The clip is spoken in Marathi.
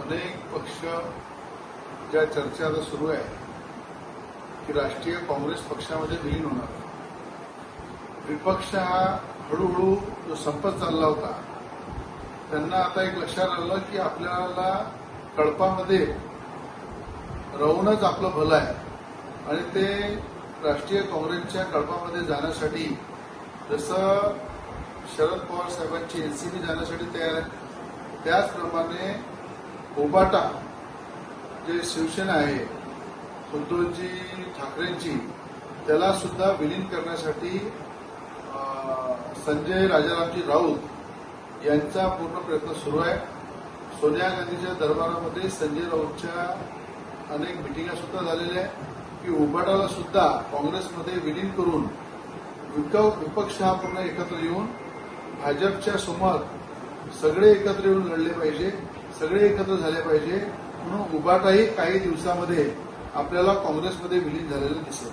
अनेक पक्ष ज्या चर्चा आता सुरू आहे की राष्ट्रीय काँग्रेस पक्षामध्ये विलीन होणार. विपक्ष हा हळूहळू जो संपत चालला होता त्यांना आता एक लक्षात आलं की आपल्याला कळपामध्ये राहूनच आपलं भलं आहे आणि ते राष्ट्रीय काँग्रेसच्या कळपामध्ये जाण्यासाठी जसं शरद पवार साहेबांची एनसीपी जाण्यासाठी तयार आहे त्याचप्रमाणे उबाटा जे शिवसेना आहे उद्धवजी ठाकरेंची त्याला सुद्धा विलीन करण्यासाठी संजय राजारामजी राऊत यांचा पूर्ण प्रयत्न सुरू आहे. सोनिया गांधीच्या दरबारामध्ये संजय राऊतच्या अनेक मिटिंगा सुद्धा झालेल्या आहेत की उबाटाला सुद्धा काँग्रेसमध्ये विलीन करून विपक्ष हा पूर्ण एकत्र येऊन भाजपच्या समोर सगळे एकत्र येऊन लढले पाहिजे, सगळे एकत्र झाले पाहिजे म्हणून उबाटाही काही दिवसामध्ये आपल्याला काँग्रेसमध्ये विलीन झालेलं दिसत.